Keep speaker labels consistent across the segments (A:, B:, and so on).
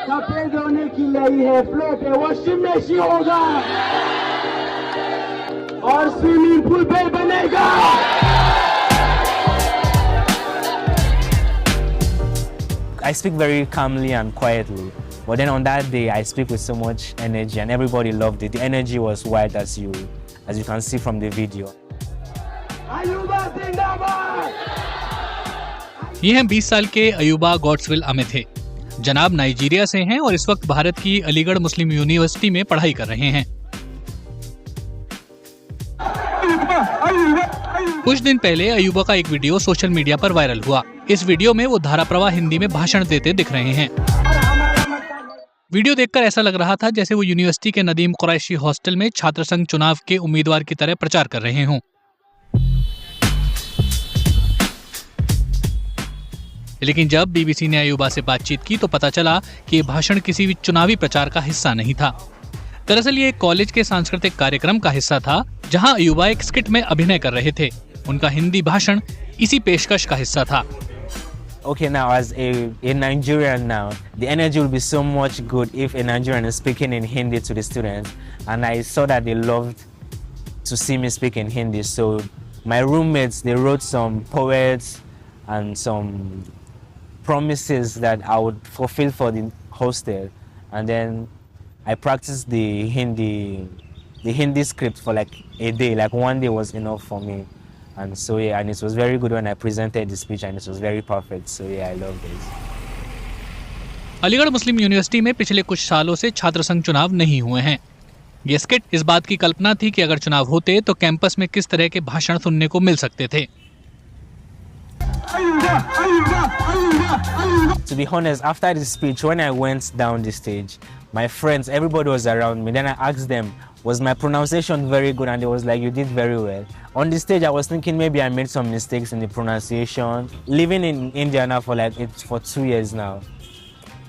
A: सफेद होने की नई है फ्लोट है वॉशिंग मशीन होगा और स्विमिंग पूल पे बनेगा.
B: I speak very calmly and quietly, but then on that day I speak with so much energy and everybody loved it. The energy was wild as you can see from the video.
A: अयूबा जिंदाबाद.
C: ये हैं 20 साल के अयूबा गॉड्सविल अमेथे. जनाब Nigeria से हैं और इस वक्त भारत की अलीगढ़ मुस्लिम यूनिवर्सिटी में पढ़ाई कर रहे हैं. कुछ दिन पहले अयूबा का एक वीडियो सोशल मीडिया पर वायरल हुआ. इस वीडियो में वो धारा प्रवाह हिंदी में भाषण देते दिख रहे हैं. वीडियो देखकर ऐसा लग रहा था जैसे वो यूनिवर्सिटी के नदीम कुरैशी हॉस्टल में छात्र संघ चुनाव के उम्मीदवार की तरह प्रचार कर रहे हों. लेकिन जब बीबीसी ने अयूबा से बातचीत की तो पता चला कि ये भाषण किसी भी चुनावी प्रचार का हिस्सा नहीं था. दरअसल ये एक कॉलेज के सांस्कृतिक कार्यक्रम का हिस्सा था जहां अयूबा एक स्किट में अभिनय कर रहे थे. उनका हिंदी भाषण इसी पेशकश का हिस्सा था.
B: Okay, now as a Nigerian now, the energy will be so much good if a Nigerian is speaking in Hindi to the students, and I saw that they loved to see me speak in Hindi. So my roommates, they wrote some poets and some promises that I would fulfill for the hostel, and then I practiced the Hindi script for like a day. Like one day was enough for me. And so yeah, and it was very good when I presented the speech and it was very perfect. So yeah, I loved it.
C: Aligarh Muslim university में पिछले कुछ सालों से छात्र संघ चुनाव नहीं हुए हैं. ये स्किट इस बात की कल्पना थी कि अगर चुनाव होते तो कैंपस में किस तरह के भाषण सुनने को मिल सकते थे.
B: To be honest, after the speech, when I went down the stage, my friends, everybody was around me. Then I asked them, was my pronunciation very good? And they was like, you did very well. On the stage, I was thinking maybe I made some mistakes in the pronunciation. Living in India now for 2 years now.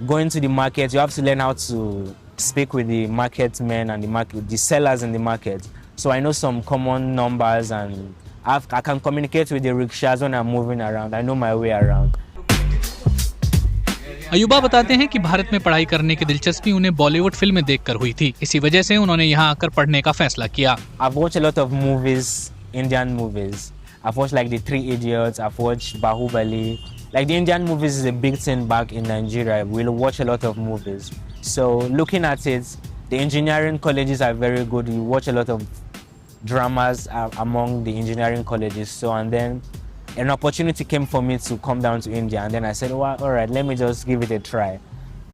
B: Going to the market, you have to learn how to speak with the market men and the sellers in the market. So I know some common numbers and I can communicate with the rickshaws when I'm moving around. I know my way around.
C: अयूबा बताते हैं कि भारत में पढ़ाई करने की दिलचस्पी उन्हें बॉलीवुड फिल्में देखकर हुई थी. इसी वजह से उन्होंने यहाँ आकर पढ़ने का फैसला किया.
B: I've watched a lot of movies, Indian movies. I've watched like the Three Idiots. I've watched Bahubali. Like the Indian movies is a big thing back in Nigeria. We'll watch a lot of movies. So looking at it, the engineering colleges are very good. You watch a lot of dramas among the engineering colleges. So and then an opportunity came for me to come down to India, and then I said, well, all right, let me just give it a try.